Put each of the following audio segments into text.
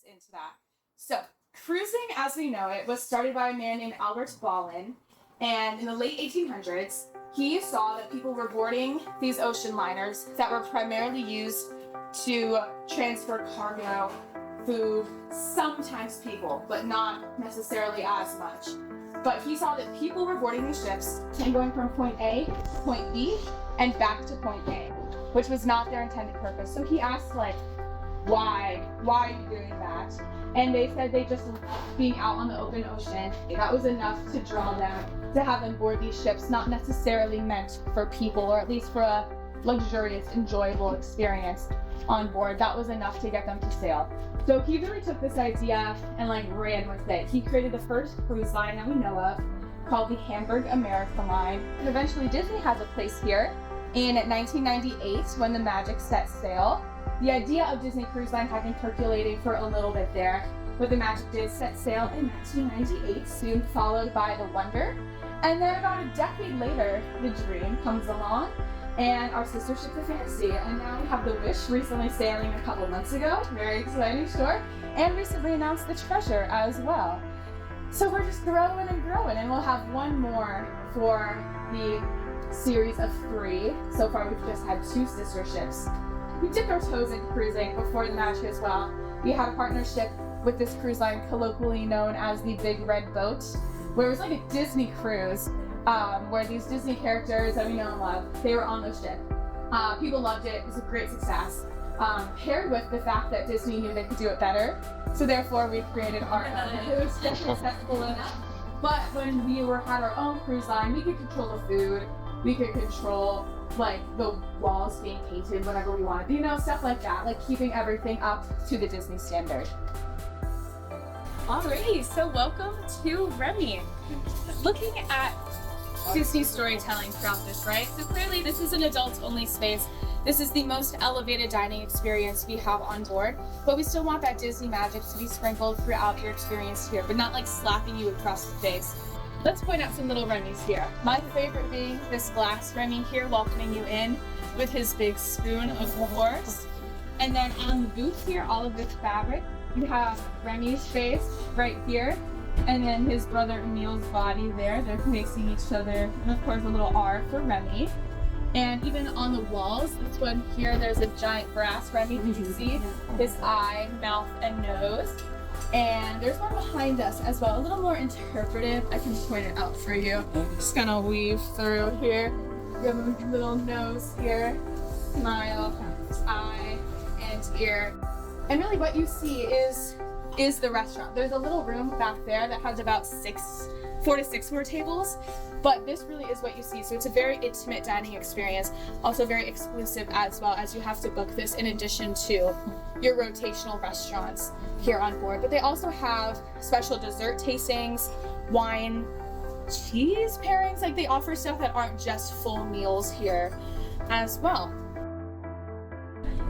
minutes into that. So, cruising as we know it was started by a man named Albert Ballin, and in the late 1800s, he saw that people were boarding these ocean liners that were primarily used to transfer cargo, food, sometimes people, but not necessarily as much. But he saw that people were boarding these ships and going from point A to point B and back to point A, which was not their intended purpose. So he asked, like, why are you doing that? And they said they just loved being out on the open ocean. That was enough to draw them to have them board these ships, not necessarily meant for people, or at least for a luxurious, enjoyable experience on board. That was enough to get them to sail. So he really took this idea and like ran with it. He created the first cruise line that we know of, called the Hamburg America Line. And eventually Disney has a place here in 1998 when the Magic set sail. The idea of Disney Cruise Line had been percolating for a little bit there, but the Magic did set sail in 1998, soon followed by the Wonder. And then about a decade later, the Dream comes along, and our sister ship, the Fantasy. And now we have the Wish, recently sailing a couple months ago. Very exciting, sure. And recently announced the Treasure as well. So we're just growing and growing, and we'll have one more for the series of 3. So far we've just had 2 sister ships. We dipped our toes in cruising before the Magic as well. We had a partnership with this cruise line colloquially known as the Big Red Boat, where it was like a Disney cruise, where these Disney characters that we know and love, they were on the ship. People loved it. It was a great success. Paired with the fact that Disney knew they could do it better, so therefore we created our own. It was definitely acceptable enough. But when we had our own cruise line, we could control the food. We could control like the walls being painted whenever we wanted, you know, stuff like that, like keeping everything up to the Disney standard. Alrighty, so welcome to Remy. Looking at Disney storytelling throughout this, right? So clearly this is an adults-only space. This is the most elevated dining experience we have on board, but we still want that Disney magic to be sprinkled throughout your experience here, but not like slapping you across the face. Let's point out some little Remy's here. My favorite being this glass Remy here, welcoming you in with his big spoon, of course. And then on the booth here, all of this fabric, you have Remy's face right here, and then his brother Emil's body there. They're facing each other, and of course a little R for Remy. And even on the walls, this one here, there's a giant brass Remy. You can see his eye, mouth, and nose. And there's one behind us as well, a little more interpretive. I can point it out for you. Just gonna weave through here. You have a little nose here, smile, eye, and ear. And really what you see is the restaurant. There's a little room back there that has about 4 to 6 more tables, but this really is what you see. So it's a very intimate dining experience, also very exclusive as well, as you have to book this in addition to your rotational restaurants here on board. But they also have special dessert tastings, wine, cheese pairings, like they offer stuff that aren't just full meals here as well.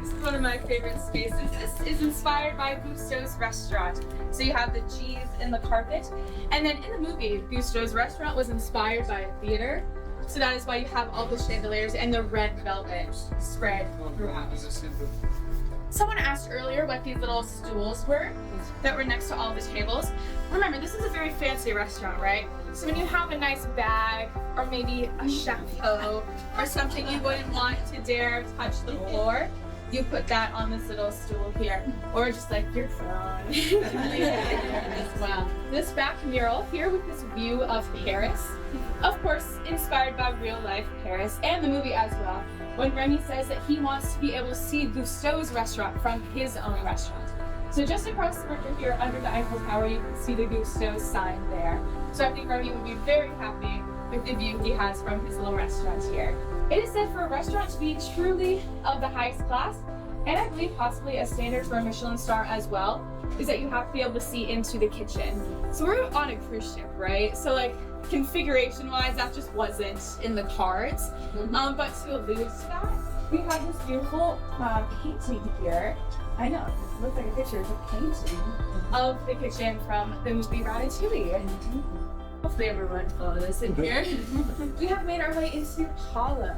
This is one of my favorite spaces. This is inspired by Gusteau's restaurant. So you have the cheese in the carpet. And then in the movie, Gusteau's restaurant was inspired by a theater. So that is why you have all the chandeliers and the red velvet spread throughout. Someone asked earlier what these little stools were that were next to all the tables. Remember, this is a very fancy restaurant, right? So when you have a nice bag or maybe a chapeau or something you wouldn't want to dare touch the floor, you put that on this little stool here, or just like your phone as well. This back mural here with this view of Paris, of course inspired by real life Paris and the movie as well, when Remy says that he wants to be able to see Gusteau's restaurant from his own restaurant. So just across the river here under the Eiffel Tower, you can see the Gusteau sign there. So I think Remy would be very happy with the view he has from his little restaurant here. It is said for a restaurant to be truly of the highest class, and I believe possibly a standard for a Michelin star as well, is that you have to be able to see into the kitchen. So we're on a cruise ship, right? So like configuration-wise, that just wasn't in the cards. But to allude to that, we have this beautiful painting here. I know, it looks like a picture of a painting of the kitchen from the movie Ratatouille. Hopefully everyone follow this in here. We have made our way into Hollow.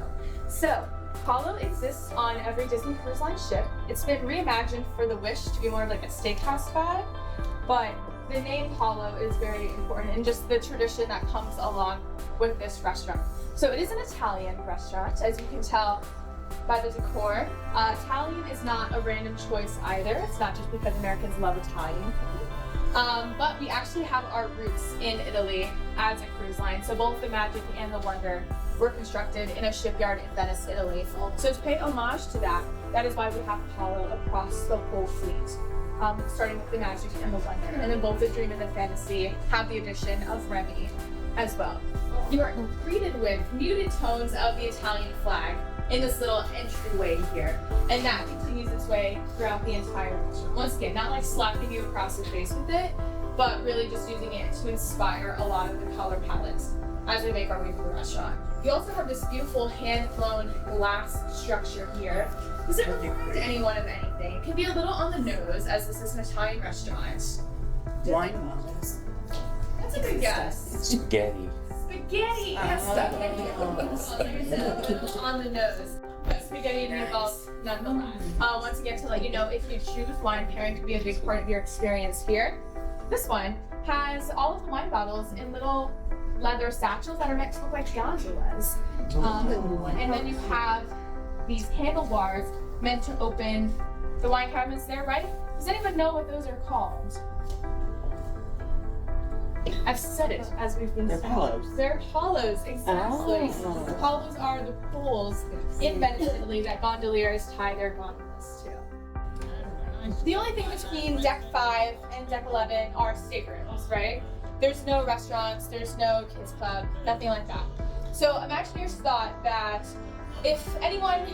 So Apollo exists on every Disney Cruise Line ship. It's been reimagined for the Wish to be more of like a steakhouse vibe, but the name Apollo is very important and just the tradition that comes along with this restaurant. So it is an Italian restaurant, as you can tell by the decor. Italian is not a random choice either. It's not just because Americans love Italian. But we actually have our roots in Italy as a cruise line. So both the Magic and the Wonder were constructed in a shipyard in Venice, Italy. So to pay homage to that, that is why we have Apollo across the whole fleet. Starting with the Magic and the Wonder. And then both the Dream and the Fantasy have the addition of Remy as well. You are greeted with muted tones of the Italian flag in this little entryway here. And that continues its way throughout the entire restaurant. Once again, not like slapping you across the face with it, but really just using it to inspire a lot of the color palettes as we make our way through the restaurant. We also have this beautiful hand-blown glass structure here. Does it remind anyone of anything? It can be a little on the nose, as this is an Italian restaurant. Wine models. That's a good guess. Spaghetti. Spaghetti! Yes, spaghetti. On the nose. But spaghetti and meatballs nonetheless. Once again, to let you know, if you choose, wine pairing could be a big part of your experience here. This one has all of the wine bottles in little leather satchels that are meant to look like gondolas. And then you have these handlebars meant to open the wine cabinets there, right? Does anyone know what those are called? I've said it as we've been saying. Hollows. They're hollows, exactly. Oh. Hollows are the pools in Venice, Italy that gondoliers tie their gondolas to. The only thing between deck 5 and deck 11 are staterooms, right? There's no restaurants, there's no kids club, nothing like that. So Imagineers thought that if anyone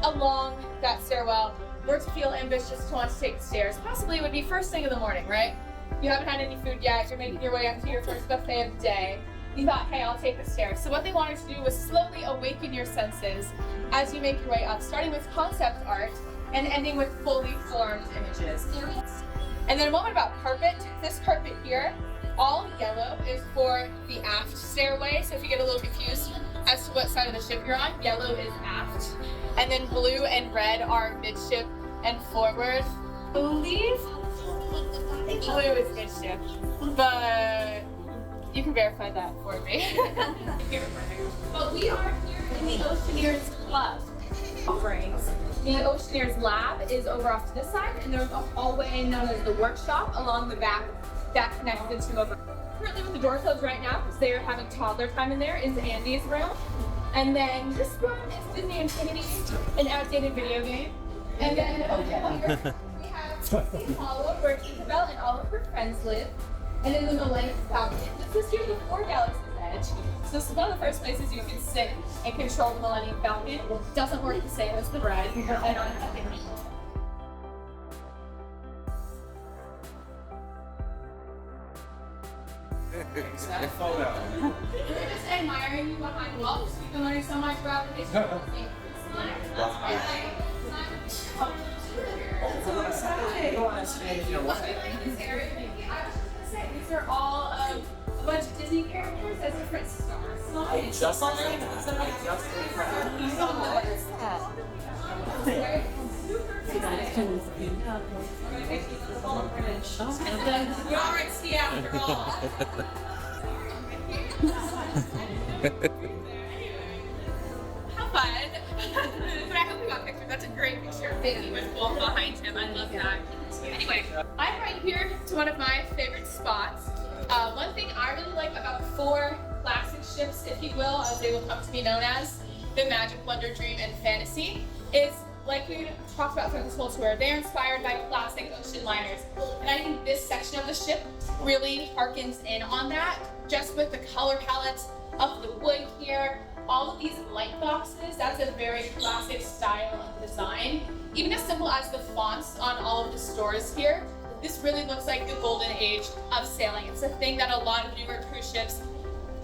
along that stairwell were to feel ambitious to want to take the stairs, possibly it would be first thing in the morning, right? You haven't had any food yet, you're making your way up to your first buffet of the day. You thought, hey, I'll take the stairs. So what they wanted to do was slowly awaken your senses as you make your way up, starting with concept art and ending with fully formed images. And then a moment about carpet. This carpet here, all yellow, is for the aft stairway. So if you get a little confused as to what side of the ship you're on, yellow is aft. And then blue and red are midship and forward. I believe blue is midship, but you can verify that for me. But we are here in the Oceaneers Club offerings. The Oceaneers Lab is over off to this side, and there's a hallway known as the workshop along the back that connects the two over. Currently with the door closed right now because they are having toddler time in there is Andy's room. And then this room is Disney Infinity, an outdated video game. And then over here we have the Hollow where Isabel and all of her friends live. And in the Millennium Falcon, this is here before Galaxy's Edge. So this is one of the first places you can sit and control the Millennium Falcon. It doesn't work the same as the ride. We're just admiring you behind walls. You've been learning so much about the history of the thing. These are all a bunch of Disney characters as different stars. Just You're already see after all. How fun. But I hope we got pictures. That's a great picture of Mickey with Wolf behind him. I love that. Anyway, I'm right here to one of my favorite spots. One thing I really like about the 4 classic ships, if you will, as they will come to be known as, the Magic, Wonder, Dream, and Fantasy, is like we talked about throughout this whole tour, they're inspired by classic ocean liners. And I think this section of the ship really harkens in on that, just with the color palette of the wood here, all of these light boxes, that's a very classic style of design. Even as simple as the fonts on all of the stores here, this really looks like the golden age of sailing. It's a thing that a lot of newer cruise ships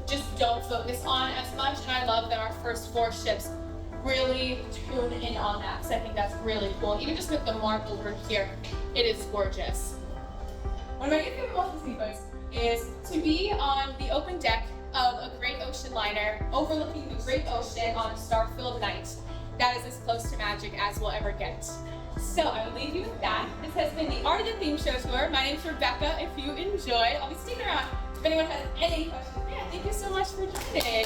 just don't focus on as much, and I love that our first 4 ships really tune in on that, because I think that's really cool. Even just with the marble work here, it is gorgeous. One of my favorite moments is to be on the open deck of a great ocean liner overlooking the great ocean on a star-filled night. That is as close to magic as we'll ever get. So I will leave you with that. This has been the Art of the Theme Show Tour. My name's Rebecca. If you enjoyed, I'll be sticking around if anyone has any questions. Yeah, thank you so much for joining.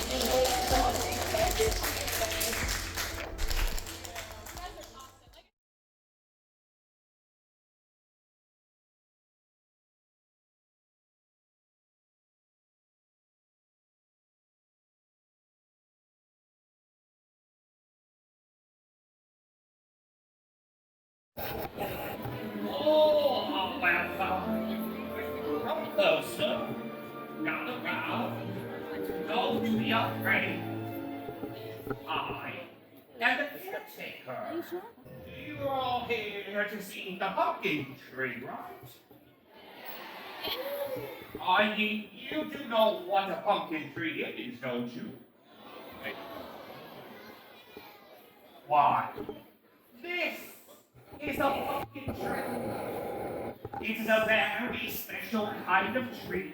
Oh, welcome. Come closer. Gather round. Don't be afraid. I am the caretaker. You're all here to see the pumpkin tree, right? I mean, you do know what a pumpkin tree is, don't you? Why? This is a pumpkin tree. It is a very special kind of tree.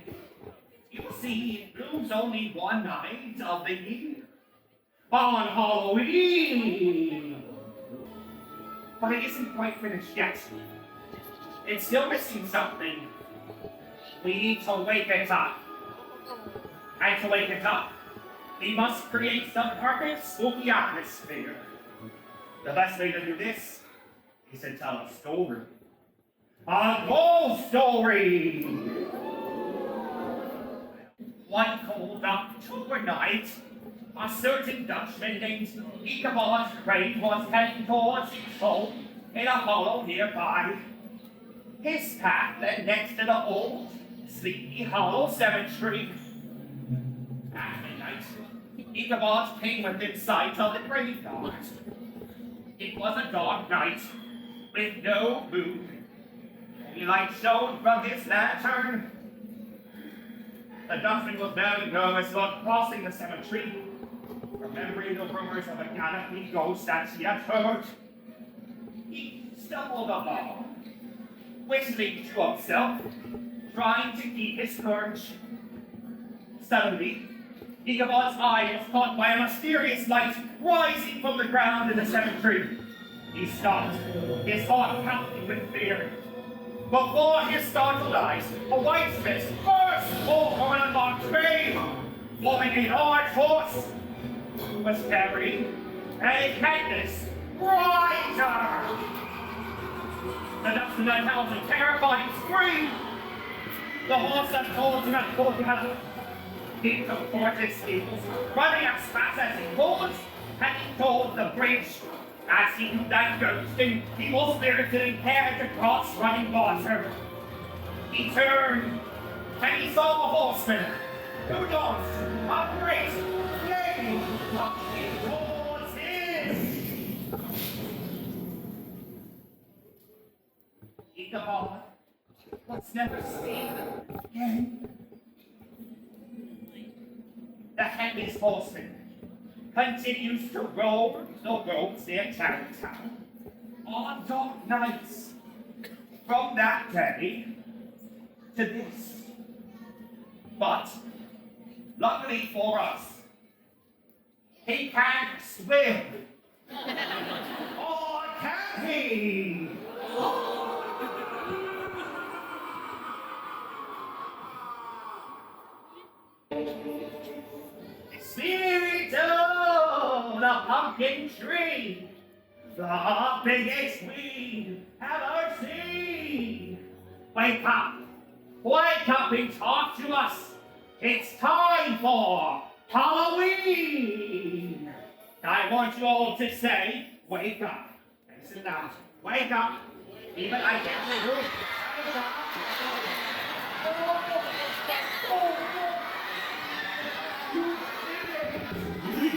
You see, it blooms only one night of the year. On Halloween! But it isn't quite finished yet. It's still missing something. We need to wake it up. And to wake it up, we must create some perfect spooky atmosphere. The best way to do this is to tell a story. A ghost story! One cold October night, a certain Dutchman named Ichabod Crane was heading towards his home in a hollow nearby. His path led next to the old, sleepy hollow cemetery. At midnight, Ichabod came within sight of the graveyard. It was a dark night, with no moon. The light shone from his lantern. The Dutchman was very nervous about crossing the cemetery, remembering the rumors of a gallantly ghost that he had heard. He stumbled along, whistling to himself, trying to keep his courage. Suddenly, Ichabod's eye was caught by a mysterious light rising from the ground in the cemetery. He stopped, his heart pounding with fear. Before his startled eyes, a white fist burst forth from an unmarked grave, forming a large horse who was carrying a headless rider. The Dutchman let out a terrifying scream. The horse that told him had pulled him out. He took forth his heels, running as fast as he could, and he told the bridge as he knew that ghost and evil spirits had impaired to cross running water. He turned, and he saw a horseman who launched a great flame rushing towards him. Ichabod was never seen again. The headless horseman continues to roam the roads near Tarrytown on dark nights. From that day to this. But, luckily for us, he can't swim. Or can he? Spirit of the pumpkin tree, the biggest we have ever seen. Wake up and talk to us. It's time for Halloween. I want you all to say, wake up. Listen now, wake up. Even I can't do it.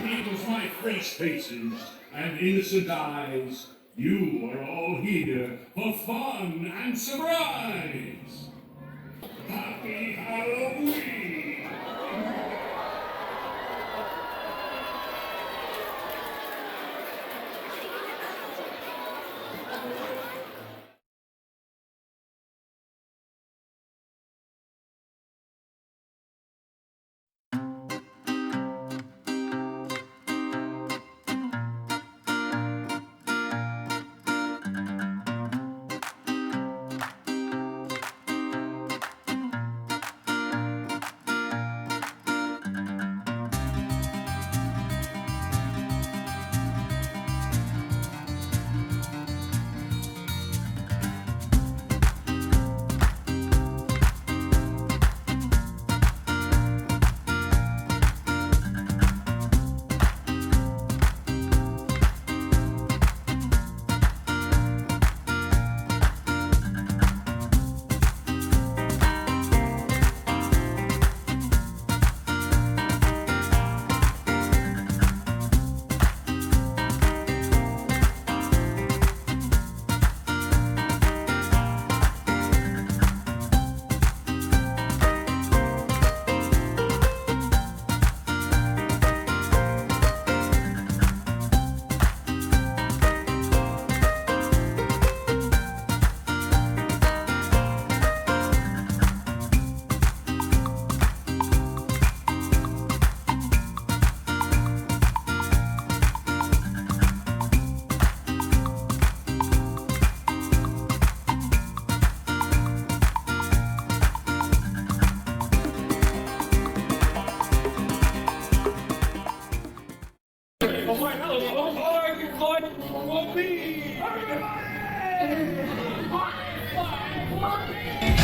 People's my fresh faces and innocent eyes, you are all here for fun and surprise. Happy Halloween! Come on.